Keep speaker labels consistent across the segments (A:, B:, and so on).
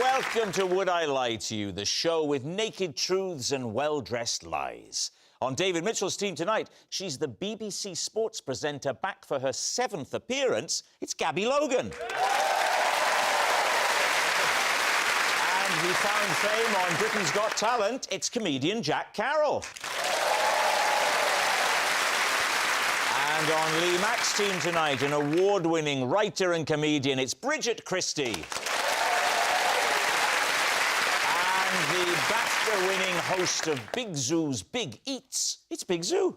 A: Welcome to Would I Lie to You, the show with naked truths and well-dressed lies. On David Mitchell's team tonight, she's the BBC sports presenter back for her 7th appearance. It's Gabby Logan. And he found fame on Britain's Got Talent. It's comedian Jack Carroll. And on Lee Mack's team tonight, an award-winning writer and comedian, it's Bridget Christie. The BAFTA-winning host of Big Zoo's Big Eats, it's Big Zoo.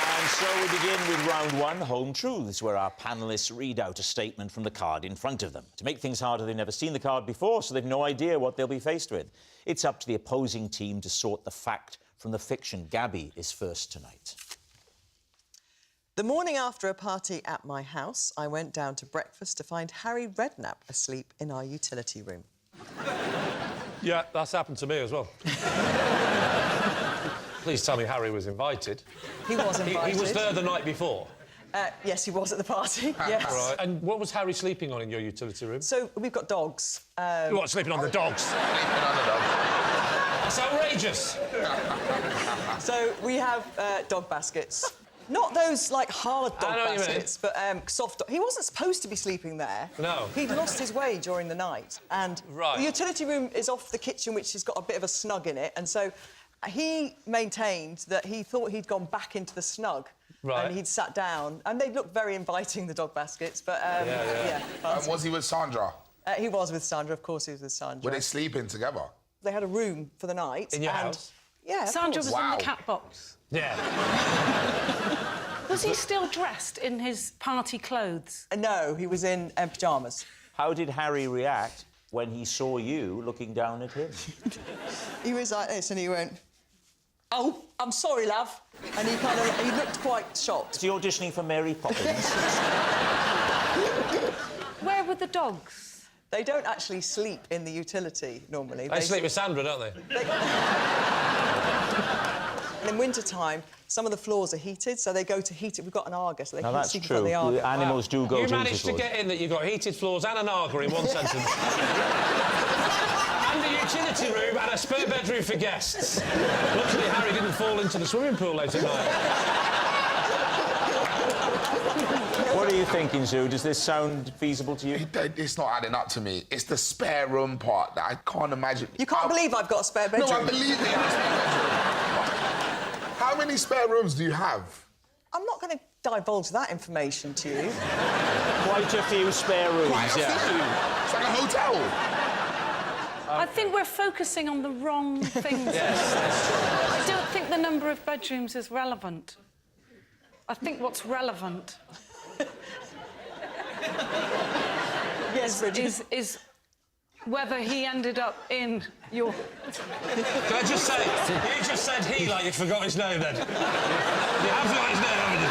A: And so we begin with round one, Home Truths, where our panellists read out a statement from the card in front of them. To make things harder, they've never seen the card before, so they've no idea what they'll be faced with. It's up to the opposing team to sort the fact from the fiction. Gabby is first tonight.
B: The morning after a party at my house, I went down to breakfast to find Harry Redknapp asleep in our utility room.
C: Yeah, that's happened to me as well. Please tell me Harry was invited.
B: He was invited.
C: He was there the night before?
B: Yes, he was at the party, yes.
C: Right. And what was Harry sleeping on in your utility room?
B: So, we've got dogs.
C: What, sleeping on the dogs?
D: Sleeping on the dogs.
C: That's outrageous.
B: So, we have dog baskets. Not those, like, hard dog baskets, but soft dog. He wasn't supposed to be sleeping there.
C: No.
B: He'd lost his way during the night. And the utility room is off the kitchen, which has got a bit of a snug in it. And so he maintained that he thought he'd gone back into the snug.
C: Right.
B: And he'd sat down. And they looked very inviting, the dog baskets, but, yeah.
D: Was he with Sandra?
B: He was with Sandra, of course he was with Sandra.
D: Were they sleeping together?
B: They had a room for the night.
C: In your house?
B: Yeah,
E: Sandra was in the cat box.
C: Yeah.
E: Was he still dressed in his party clothes?
B: No, he was in pyjamas.
A: How did Harry react when he saw you looking down at him?
B: He was like this and he went, "Oh, I'm sorry, love." And he looked quite shocked.
A: Is he auditioning for Mary Poppins?
E: Where were the dogs?
B: They don't actually sleep in the utility, normally.
C: They sleep with Sandra, don't they?
B: And in winter-time, some of the floors are heated, so they go to heated... We've got an Arga, so they
A: now,
B: keep sleeping
A: true.
B: on the Arga.
A: Animals do go to heated floors.
C: You managed to get in that you've got heated floors and an Arga in one sentence. And a utility room and a spare bedroom for guests. Luckily, Harry didn't fall into the swimming pool late at night.
A: What are you thinking, Zoo? Does this sound feasible to you?
D: It's not adding up to me. It's the spare room part that I can't imagine.
B: You can't believe I've got a spare bedroom?
D: No, I believe that you have a spare bedroom. How many spare rooms do you have?
B: I'm not going to divulge that information to you.
A: Quite a few spare rooms,
D: Quite a few. It's like a hotel.
E: I think we're focusing on the wrong things.
C: Yes, that's true.
E: I don't think the number of bedrooms is relevant. I think what's relevant...
B: Yes, Bridget.
E: is whether he ended up in your...
C: Can I just say, you just said he like you forgot his name then. You have forgot his name, haven't you?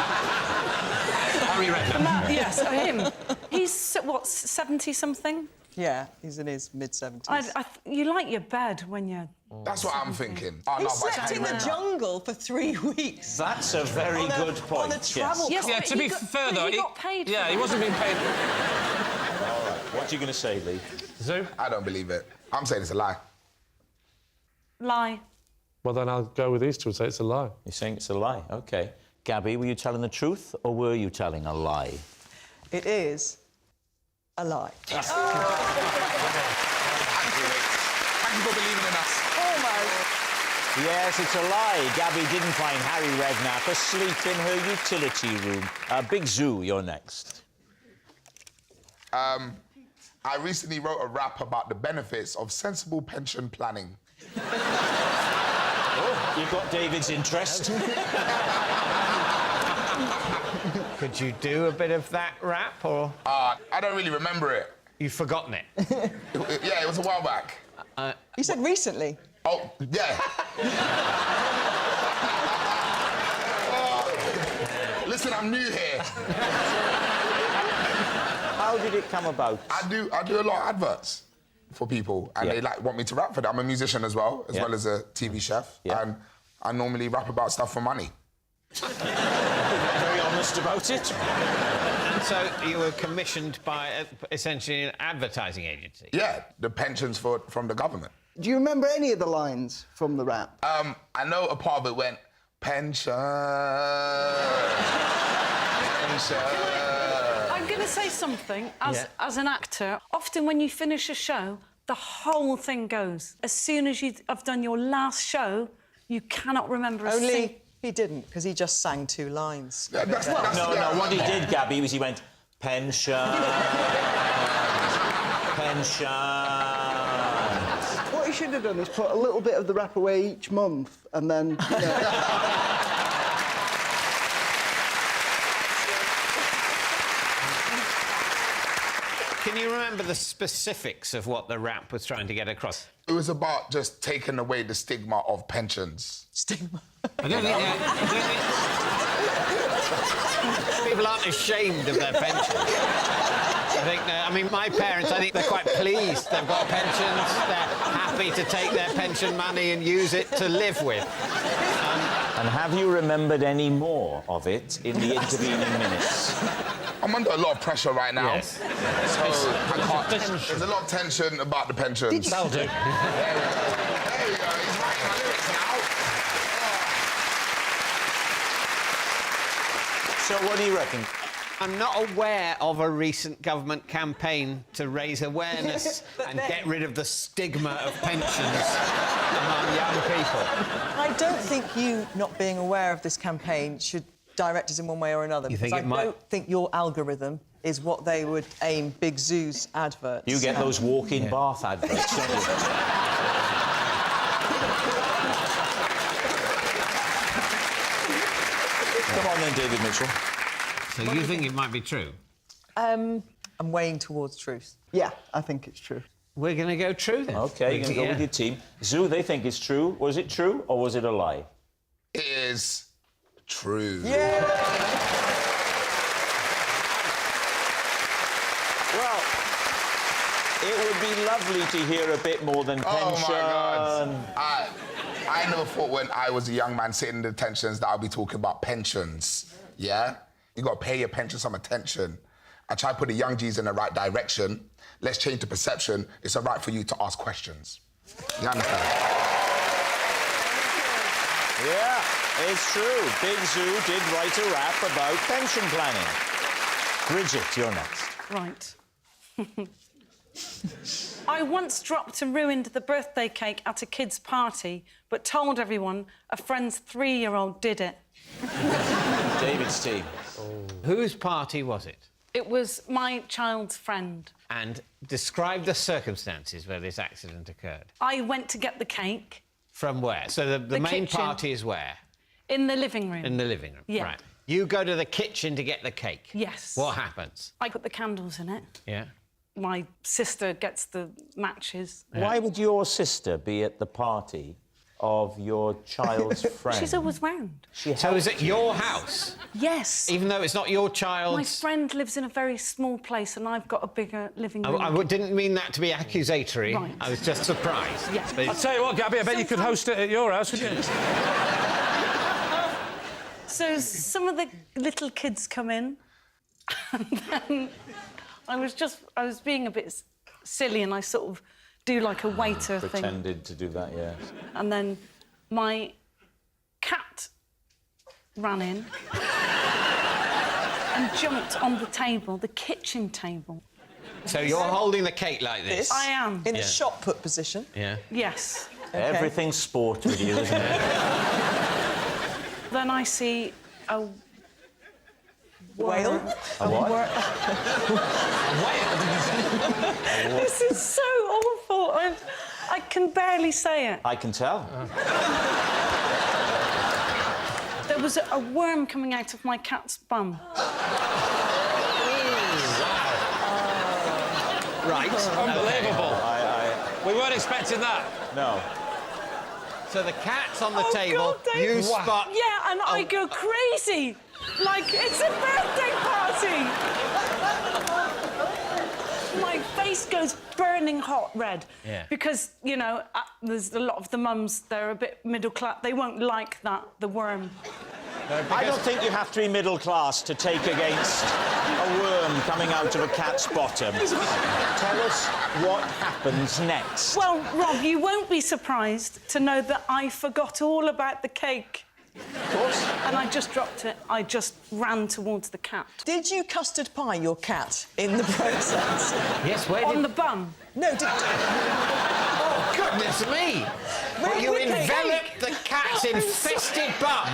C: Harry Redknapp.
E: Yes, him. He's, what, 70-something?
B: Yeah, he's in his mid-70s.
E: You like your bed when you're...
D: That's what I'm thinking. Oh,
B: He
D: no,
B: slept in the jungle for 3 weeks.
A: That's a very good point.
B: On a travel
E: Yes,
C: Yeah,
E: but
C: to be fair, though...
E: he got paid
C: Yeah,
E: for
C: he
E: that.
C: wasn't being paid...
A: All right, what are you going to say, Lee?
C: Zoo?
D: I don't believe it. I'm saying it's a lie.
E: Lie.
C: Well, then I'll go with these two and say it's a lie.
A: You're saying it's a lie? OK. Gabby, were you telling the truth or were you telling a lie?
B: It is a lie.
D: Thank you for believing in us.
B: Almost.
A: Yes, it's a lie. Gabby didn't find Harry Redknapp asleep in her utility room. Big Zoo, you're next.
D: I recently wrote a rap about the benefits of sensible pension planning.
A: Oh, you've got David's interest.
F: Could you do a bit of that rap, or...?
D: I don't really remember it.
F: You've forgotten it?
D: Yeah, it was a while back.
B: You said recently.
D: Oh, yeah. Listen, I'm new here.
A: How did it come about?
D: I do a lot of adverts for people, and they want me to rap for them. I'm a musician as well as a TV chef, and I normally rap about stuff for money.
A: Very honest about it.
F: So you were commissioned by essentially an advertising agency?
D: Yeah, the pensions from the government.
G: Do you remember any of the lines from the rap?
D: I know a part of it went, pension, pension.
E: I'm going to say something. As an actor, often when you finish a show, the whole thing goes. As soon as have done your last show, you cannot remember a
B: Only he didn't, because he just sang 2 lines.
A: No, what he did, Gabby, was he went, pension, pension.
G: What he should have done is put a little bit of the rap away each month, and then...
F: Can you remember the specifics of what the rap was trying to get across?
D: It was about just taking away the stigma of pensions.
B: Stigma.
F: I don't think people aren't ashamed of their pensions. I mean, my parents, I think they're quite pleased. They've got pensions. They're happy to take their pension money and use it to live with.
A: And have you remembered any more of it in the intervening minutes?
D: I'm under a lot of pressure right now.
F: Yes.
D: So I can't... There's a lot of tension about the pensions.
F: That'll do.
D: There we go. He's writing my lyrics now.
A: So what do you reckon?
F: I'm not aware of a recent government campaign to raise awareness and get rid of the stigma of pensions among young people.
B: I don't think you not being aware of this campaign should direct us in one way or another.
F: You think
B: because
F: it might...
B: I don't think your algorithm is what they would aim Big Zoo's adverts.
A: You get those walk-in bath adverts, don't you? Come on then, David Mitchell.
F: So you think it might be true?
B: I'm weighing towards truth.
G: Yeah, I think it's true.
F: We're going to go true then.
A: OK, you're going to go with your team. Zoo, they think it's true. Was it true or was it a lie?
D: It is true.
B: Yeah!
A: Well, it would be lovely to hear a bit more than pension.
D: Oh, my God. I never thought when I was a young man sitting in detentions that I'd be talking about pensions, yeah? You got to pay your pension some attention. I try to put the young G's in the right direction. Let's change the perception. It's all right for you to ask questions. You understand?
A: Yeah, it's true. Big Zoo did write a rap about pension planning. Bridget, you're next.
E: Right. I once dropped and ruined the birthday cake at a kid's party, but told everyone a friend's 3-year-old did it.
A: David's team.
F: Whose party was it?
E: It was my child's friend.
F: And describe the circumstances where this accident occurred.
E: I went to get the cake.
F: From where? So the main
E: kitchen.
F: party is where?
E: In the living room.
F: In the living room,
E: Yeah.
F: right. You go to the kitchen to get the cake?
E: Yes.
F: What happens?
E: I put the candles in it.
F: Yeah.
E: My sister gets the matches.
A: Why would your sister be at the party of your child's friend?
E: She's always round.
F: So is it your house?
E: Yes.
F: Even though it's not your child's...
E: My friend lives in a very small place and I've got a bigger living room.
F: I didn't mean that to be accusatory.
E: Right.
F: I was just surprised.
E: Yeah.
C: I'll tell you what, Gabby, I bet you could host it at your house, couldn't you?
E: So some of the little kids come in and then I was being a bit silly and I sort of do like a waiter thing.
A: Pretended to do that, yeah.
E: And then my cat ran in and jumped on the table, the kitchen table.
F: So you're holding the cake like this?
E: I am.
B: In the shot put position.
F: Yeah.
E: Yes.
B: Okay.
A: Everything's sport with you, isn't it?
E: Then I see a
B: Whale?
A: A what?
E: This is so awful. I can barely say it.
A: I can tell.
E: There was a worm coming out of my cat's bum.
F: Right.
C: Unbelievable. We weren't expecting that.
A: No.
F: So the cat's on the table,
E: God, Dave.
F: you spot...
E: Yeah, and I go crazy. Like, it's a birthday party. My face goes burning hot red.
F: Yeah.
E: Because, you know, there's a lot of the mums, they're a bit middle class. They won't like that, the worm.
A: I don't think you have to be middle class to take against a worm coming out of a cat's bottom. Tell us what happens next.
E: Well, Rob, you won't be surprised to know that I forgot all about the cake.
A: Of course.
E: And I just dropped it. I just ran towards the cat.
B: Did you custard pie your cat in the process?
F: Yes, where
E: On
F: did...
E: the bum.
B: No, did...
F: Oh, goodness me! Well, you enveloped the cat's infested bum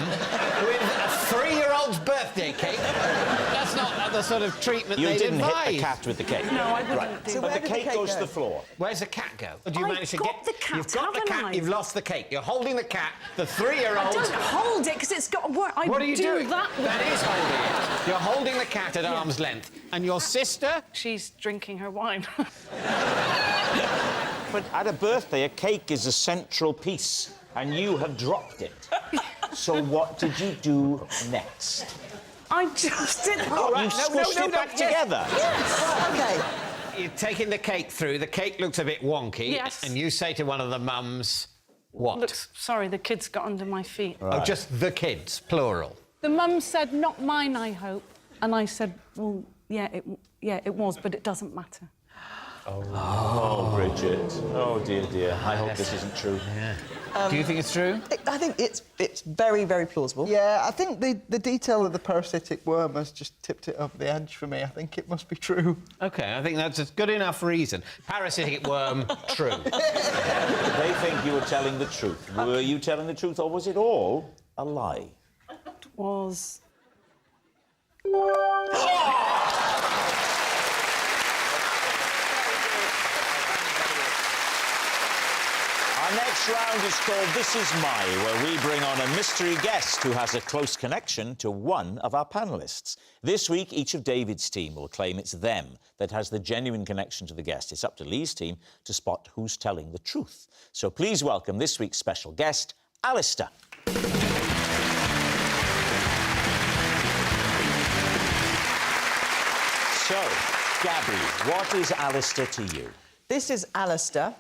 F: with a 3-year-old's birthday cake. That's not the sort of treatment
A: You
F: they'd
A: didn't
F: advise.
A: hit the cat with the cake.
E: No, I wouldn't
A: Right.
E: do
B: So
E: that.
B: where
A: But the
B: did the
A: cake
B: cake
A: goes
B: go?
A: to the floor.
F: Where's the cat go? Do you
E: I've
F: manage to
E: got
F: get...
E: the cat,
F: You've got the
E: haven't
F: cat,
E: I?
F: you've lost the cake. You're holding the cat, the 3-year-old...
E: Don't hold it, because it's got to work.
F: What are you doing?
E: That
F: is holding it. You're holding the cat at arm's length. And your sister?
E: She's drinking her wine.
A: But at a birthday, a cake is a central piece, and you have dropped it. So what did you do next?
E: I just didn't...
A: You squished it back together.
B: Yes. OK.
F: You're taking the cake through. The cake looks a bit wonky.
E: Yes.
F: And you say to one of the mums, what?
E: Look, sorry, the kids got under my feet.
F: Oh, just the kids, plural.
E: The mum said, not mine, I hope. And I said, well, yeah, it was, but it doesn't matter.
A: Oh, Bridget. Oh, dear, dear. I hope this isn't true.
F: Yeah. Do you think it's true?
B: I think it's very, very plausible.
G: Yeah, I think the detail of the parasitic worm has just tipped it over the edge for me. I think it must be true.
F: OK, I think that's a good enough reason. Parasitic worm, true.
A: They think you were telling the truth. Were you telling the truth, or was it all a lie?
E: It was...
A: Our next round is called This Is My, where we bring on a mystery guest who has a close connection to one of our panellists. This week, each of David's team will claim it's them that has the genuine connection to the guest. It's up to Lee's team to spot who's telling the truth. So please welcome this week's special guest, Alistair. So, Gabby, what is Alistair to you?
B: This is Alistair.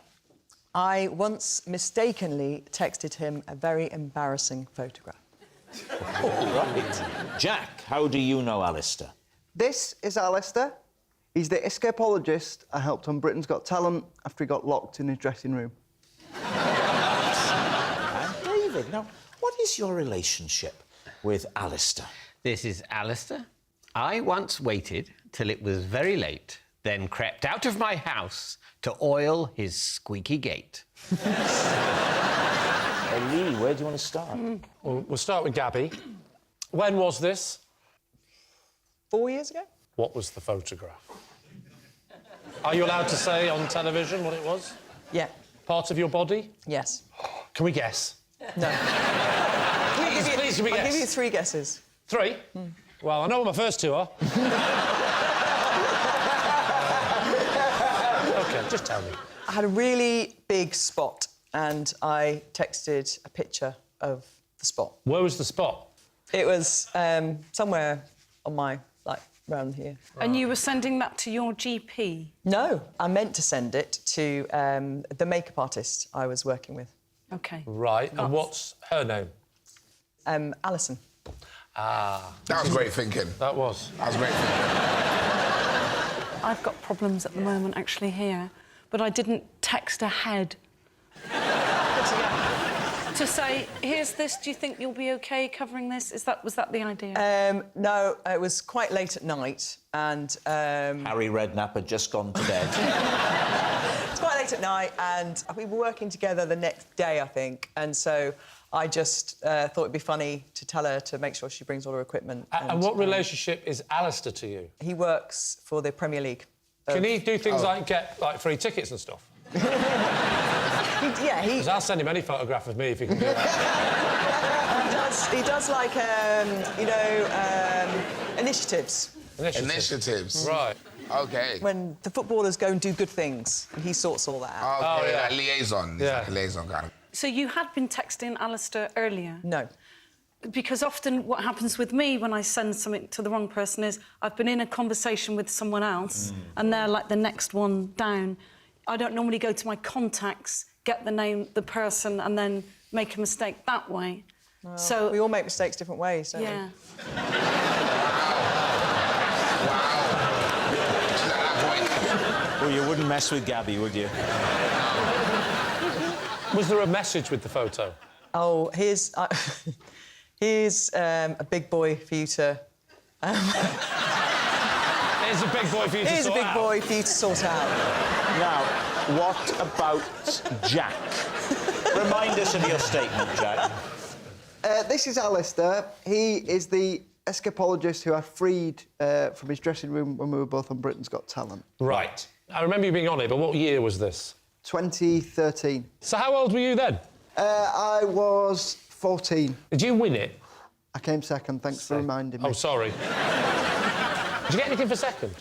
B: I once mistakenly texted him a very embarrassing photograph.
A: Oh, right. Jack, how do you know Alistair?
G: This is Alistair. He's the escapologist I helped on Britain's Got Talent after he got locked in his dressing room.
A: And David, now, what is your relationship with Alistair?
F: This is Alistair. I once waited till it was very late, then crept out of my house to oil his squeaky gate.
A: Lee, where do you want to start?
C: Well, we'll start with Gabby. When was this?
B: 4 years ago?
C: What was the photograph? Are you allowed to say on television what it was?
B: Yeah.
C: Part of your body?
B: Yes.
C: Can we guess?
B: No.
C: Please, can we
B: I'll
C: guess?
B: give you 3 guesses.
C: 3? Well, I know what my first 2 are. OK, just tell me.
B: I had a really big spot and I texted a picture of the spot.
C: Where was the spot?
B: It was somewhere on my, round here.
E: And you were sending that to your GP?
B: No, I meant to send it to the makeup artist I was working with.
E: OK.
C: Right, and what's her name?
B: Alison.
C: Ah.
D: That was great thinking.
C: That was.
D: That was great thinking.
E: I've got problems at the moment, actually, here, but I didn't text ahead to say, here's this, do you think you'll be OK covering this? Was that the idea?
B: No, it was quite late at night and...
A: Harry Redknapp had just gone to bed.
B: It's quite late at night and we were working together the next day, I think, and so I just thought it'd be funny to tell her to make sure she brings all her equipment.
C: And what relationship is Alistair to you?
B: He works for the Premier League.
C: Can he do things like get free tickets and stuff?
B: Yeah, he...
C: 'Cause I'll send him any photograph of me if he can do that.
B: he does like, initiatives.
D: Initiatives.
C: Right.
D: OK.
B: When the footballers go and do good things, he sorts all that out.
D: OK,
C: yeah.
D: like liaison. He's like a liaison kind of...
E: So you had been texting Alistair earlier?
B: No.
E: Because often what happens with me when I send something to the wrong person is I've been in a conversation with someone else and they're like the next one down. I don't normally go to my contacts, get the name, the person, and then make a mistake that way. So
B: we all make mistakes different ways, don't
E: yeah.
A: Well, you wouldn't mess with Gabby, would you?
C: Was there a message with the photo?
B: Oh, here's a big boy for you to.
C: Here's a big boy for you to
B: Here's a
C: sort
B: big
C: out.
B: boy for you to sort out.
A: Now, what about Jack? Remind us of your statement, Jack.
G: This is Alistair. He is the escapologist who I freed from his dressing room when we were both on Britain's Got Talent.
C: Right. I remember you being on it, but what year was this?
G: 2013.
C: So how old were you then?
G: I was 14.
C: Did you win it?
G: I came second, thanks for reminding me.
C: Oh, sorry. Did you get anything for second?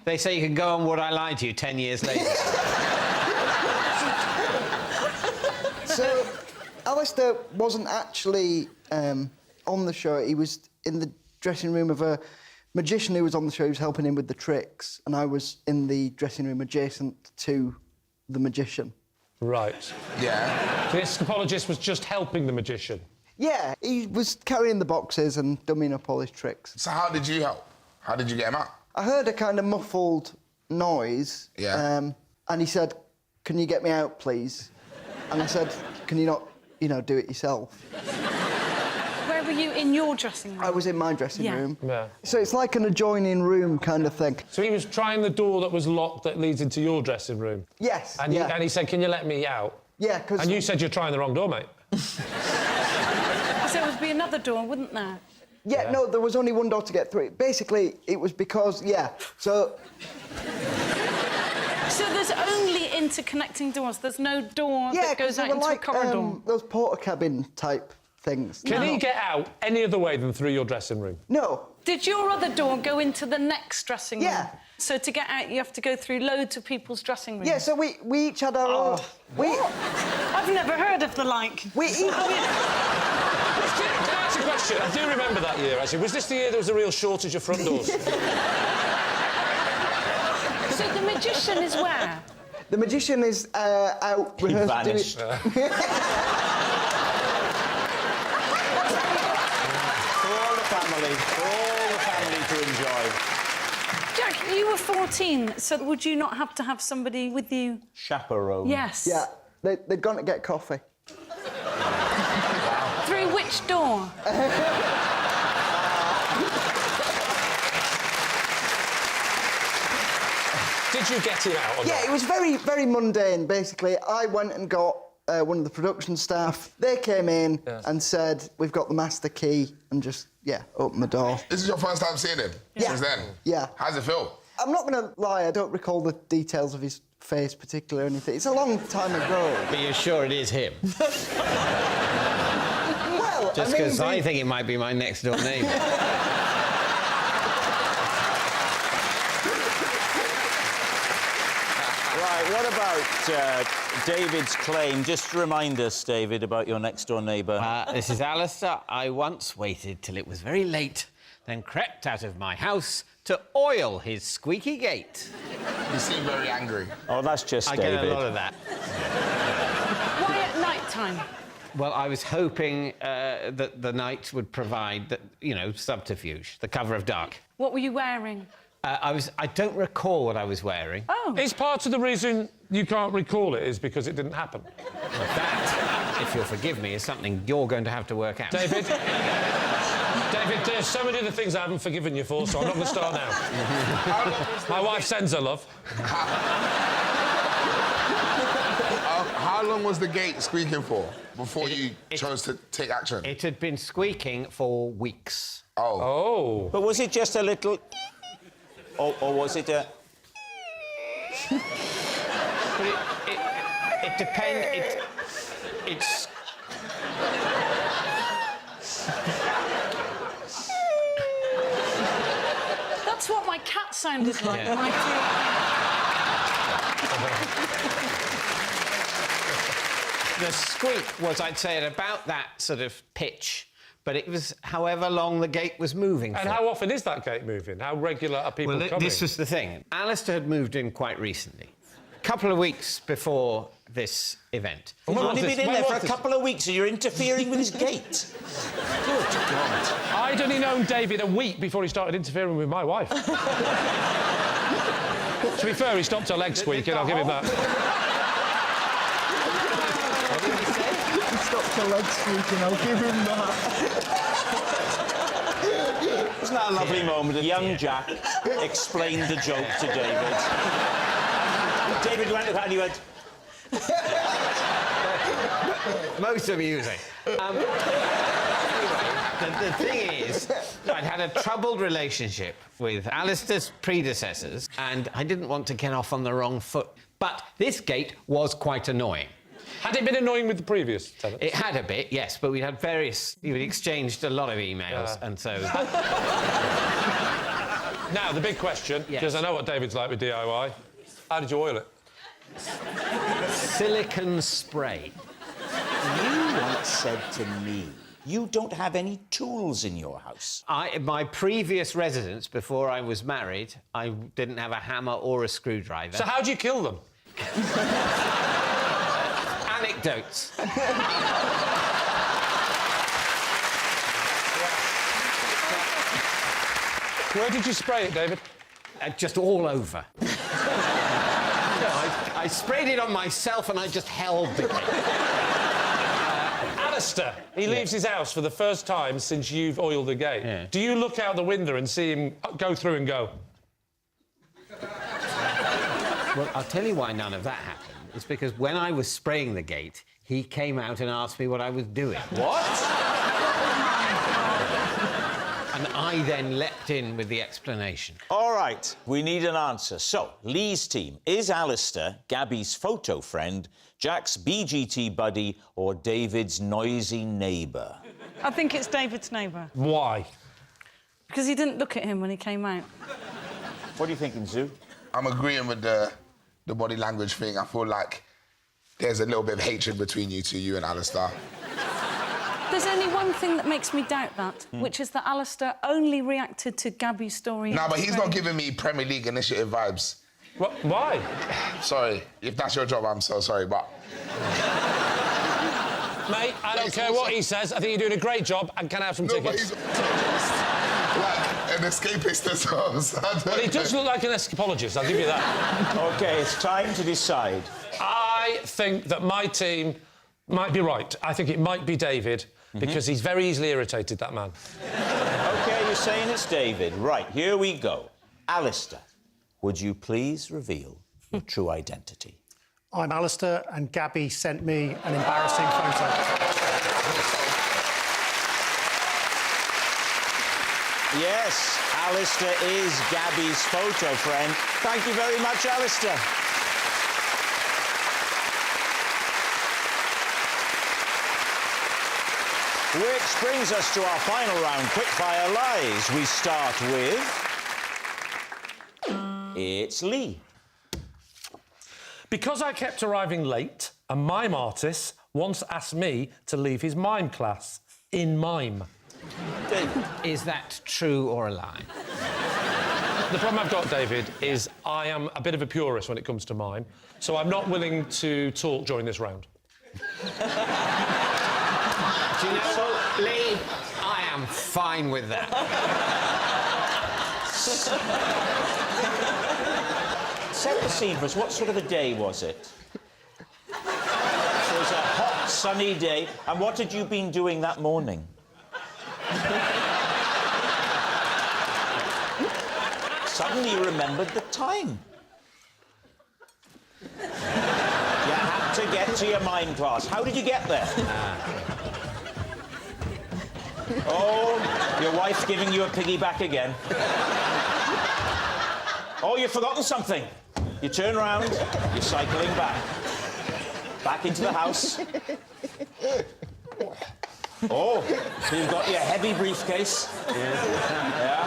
F: They say you can go on Would I Lie to You 10 years later.
G: So, Alistair wasn't actually on the show. He was in the dressing room of a magician who was on the show. He was helping him with the tricks, and I was in the dressing room adjacent to the magician.
C: Right.
D: Yeah.
C: The escapologist was just helping the magician.
G: Yeah, he was carrying the boxes and dummying up all his tricks.
D: So how did you help? How did you get him out?
G: I heard a kind of muffled noise.
D: Yeah.
G: And he said, "Can you get me out, please?" And I said, "Can you not, do it yourself?"
E: Where were you in your dressing room?
G: I was in my dressing
E: Yeah.
G: room.
C: Yeah.
G: So it's like an adjoining room kind of thing.
C: So he was trying the door that was locked that leads into your dressing room?
G: Yes,
C: And,
G: yeah.
C: and he said, "Can you let me out?"
G: Yeah, because...
C: And you said you're trying the wrong door, mate.
E: So there would be another door, wouldn't there?
G: Yeah, no, there was only one door to get through. Basically, it was because, so...
E: So there's only interconnecting doors. There's no door that goes out
G: they were
E: into
G: like,
E: a corridor.
G: those porter cabin type things.
C: Can he get out any other way than through your dressing room?
G: No.
E: Did your other door go into the next dressing room?
G: Yeah.
E: So to get out, you have to go through loads of people's dressing rooms.
G: Yeah, so we each had our own...
E: I've never heard of the like.
G: We each...
C: Can I ask a question? I do remember that year, actually. Was this the year there was a real shortage of front doors?
E: So the magician is where?
G: The magician is out
A: He
G: rehearsing...
A: vanished.
G: doing-
A: For all the family to enjoy.
E: Jack, you were 14, so would you not have to have somebody with you?
A: Chaperone.
E: Yes.
G: Yeah, they'd gone to get coffee.
E: Through which door?
C: Did you get him out or
G: Yeah,
C: not?
G: it was very, very mundane, basically. I went and got one of the production staff. They came in and said, "We've got the master key," and just, opened the door.
D: This is your first time seeing him?
G: Yeah.
D: Since then?
G: Yeah.
D: How's it feel?
G: I'm not going to lie, I don't recall the details of his face particularly or anything. It's a long time ago.
F: But you're sure it is him?
G: Well,
F: Just because I think it might be my next door neighbour.
A: Right, what about David's claim? Just remind us, David, about your next-door neighbour.
F: This is Alistair. I once waited till it was very late, then crept out of my house to oil his squeaky gate.
D: You seem very angry.
A: Oh, that's just
F: I
A: David.
F: get a lot of that.
E: Why at night time?
F: Well, I was hoping that the night would provide, subterfuge, the cover of dark.
E: What were you wearing?
F: I don't recall what I was wearing.
E: Oh.
C: Is part of the reason you can't recall it is because it didn't happen?
F: That, if you'll forgive me, is something you're going to have to work out.
C: David? David, there's so many other things I haven't forgiven you for, so I'm not going to start now. My wife sends her love.
D: How long was the gate squeaking for before you chose to take action?
F: It had been squeaking for weeks.
D: Oh.
C: Oh.
A: But was it just a little... Or was it a...
F: But it depends. It's...
E: That's what my cat sounded like.
F: Yeah.
E: when
F: The squeak was, I'd say, at about that sort of pitch, but it was however long the gate was moving
C: And
F: for.
C: how often is that gate moving? How regular are people
F: Well,
C: coming?
F: this was the thing. Alistair had moved in quite recently. A couple of weeks before this event.
A: He's only been in there for a couple of weeks and you're interfering with his gate. Good God.
C: I'd only known David a week before he started interfering with my wife. To be fair, he stopped her leg squeaking, I'll give him that.
F: What did he say?
G: He stopped her leg squeaking, I'll give him that.
A: Isn't that a lovely moment? Young Jack explained the joke to David. David went to and he went...
F: Most amusing. Anyway, the thing is, I'd had a troubled relationship with Alistair's predecessors, and I didn't want to get off on the wrong foot. But this gate was quite annoying.
C: Had it been annoying with the previous tenants?
F: It had a bit, yes, but we'd had various... We exchanged a lot of emails, and so...
C: Now, the big question, because I know what David's like with DIY. How did you oil it?
F: Silicon spray.
A: You once said to me, you don't have any tools in your house.
F: My previous residence, before I was married, I didn't have a hammer or a screwdriver.
C: So how do you kill them?
F: Anecdotes.
C: Where did you spray it, David?
F: Just all over. I sprayed it on myself and I just held the gate.
C: Alistair, he leaves his house for the first time since you've oiled the gate.
F: Yeah.
C: Do you look out the window and see him go through and go?
F: Well, I'll tell you why none of that happened. It's because when I was spraying the gate, he came out and asked me what I was doing.
A: What?
F: And I then leapt in with the explanation.
A: All right, we need an answer. So, Lee's team, is Alistair Gabby's photo friend, Jack's BGT buddy, or David's noisy neighbour?
E: I think it's David's neighbour.
C: Why?
E: Because he didn't look at him when he came out.
A: What are you thinking, Zoo?
D: I'm agreeing with the body language thing. I feel like there's a little bit of hatred between you two, you and Alistair.
E: There's only one thing that makes me doubt that, which is that Alistair only reacted to Gabby's story.
D: No, but he's not giving me Premier League initiative vibes.
C: What? Why?
D: Sorry, if that's your job, I'm so sorry, but...
C: Mate, I don't care what he says. I think you're doing a great job and can I have some tickets?
D: But he's like an escapist as well. So
C: Well, he does look like an escapologist, I'll give you that.
A: OK, it's time to decide.
C: I think that my team might be right. I think it might be David, because he's very easily irritated, that man.
A: OK, you're saying it's David. Right, here we go. Alistair, would you please reveal your true identity?
H: I'm Alistair, and Gabby sent me an embarrassing photo.
A: Yes, Alistair is Gabby's photo friend. Thank you very much, Alistair. Which brings us to our final round, Quickfire Lies. We start with... It's Lee.
C: Because I kept arriving late, a mime artist once asked me to leave his mime class in mime.
A: David.
F: Is that true or a lie?
C: The problem I've got, David, is I am a bit of a purist when it comes to mime, so I'm not willing to talk during this round.
F: Do you know, Lee, I am fine with that.
A: Set the scene for us. What sort of a day was it? So it was a hot, sunny day. And what had you been doing that morning? Suddenly you remembered the time. You had to get to your mime class. How did you get there? Oh, your wife's giving you a piggyback again. Oh, you've forgotten something. You turn round, you're cycling back. Back into the house. Oh, so you've got your heavy briefcase. Yeah.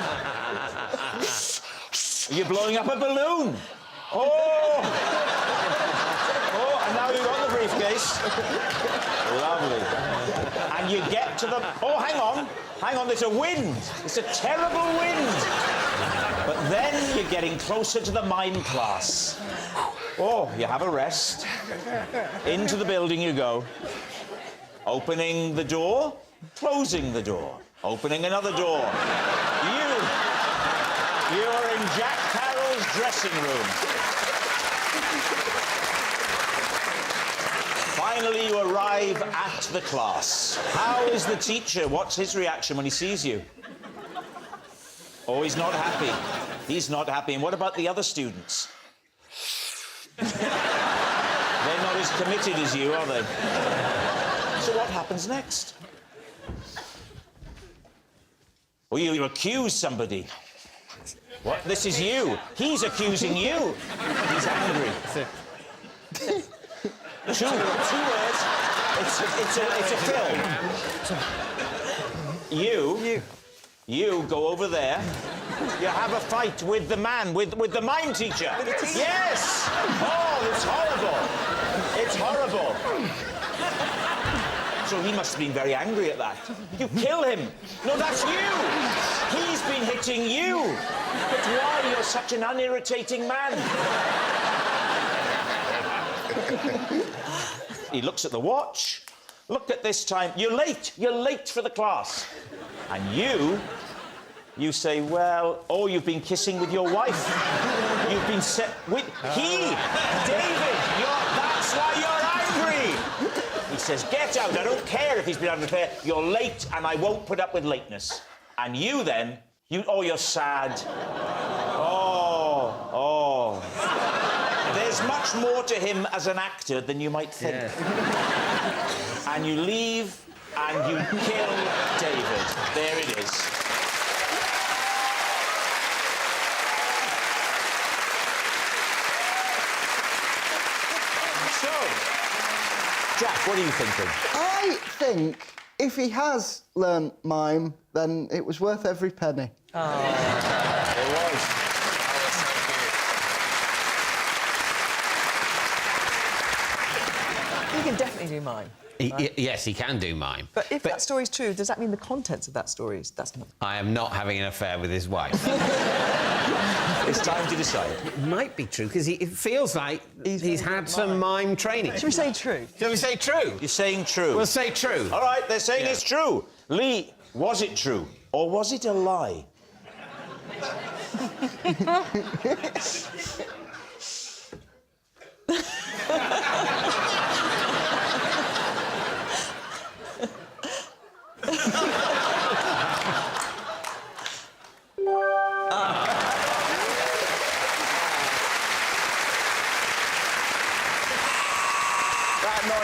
A: You're blowing up a balloon. Oh! Oh, and now you've got the briefcase. Lovely. And you get to the... Oh, hang on. Hang on, there's a wind. It's a terrible wind. But then you're getting closer to the mime class. Oh, you have a rest. Into the building you go. Opening the door, closing the door. Opening another door. You're in Jack Carroll's dressing room. Finally, you arrive at the class. How is the teacher? What's his reaction when he sees you? Oh, he's not happy. He's not happy. And what about the other students? They're not as committed as you, are they? So what happens next? Well, you accuse somebody. What? This is you. He's accusing you. He's angry. Two words. It's a film. You go over there. You have a fight with the man, with the mime teacher. Yes! Oh, it's horrible. It's horrible. So he must have been very angry at that. You kill him. No, that's you. He's been hitting you. But why? You're such an unirritating man. He looks at the watch. Look at this time. You're late. You're late for the class. And you say, well, oh, you've been kissing with your wife. You've been set with... David, that's why you're angry. He says, get out. I don't care if he's been unfair. You're late, and I won't put up with lateness. And you then, you're sad. Oh. There's much more to him as an actor than you might think. Yeah. And you leave, and you kill David. There it is. So, Jack, what are you thinking?
G: I think if he has learnt mime, then it was worth every penny.
A: Oh. It was.
B: He can definitely do mime. Right?
F: Yes, he can do mime.
B: But if that story's true, does that mean the contents of that story is... That's not...
F: I am not having an affair with his wife.
A: It's time to decide.
F: It might be true, because it feels like he's had some mime training.
B: Should we say true?
F: Shall we say true?
A: You're saying true.
F: We'll say true.
A: All right, they're saying it's true. Lee, was it true? Or was it a lie?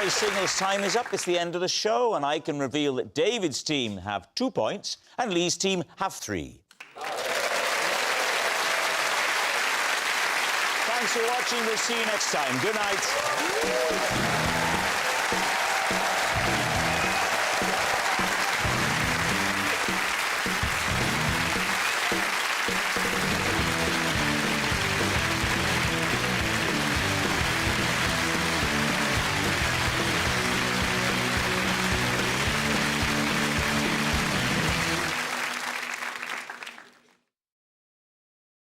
A: Signals time is up. It's the end of the show, and I can reveal that David's team have 2 points and Lee's team have 3. Thanks for watching. We'll see you next time. Good night.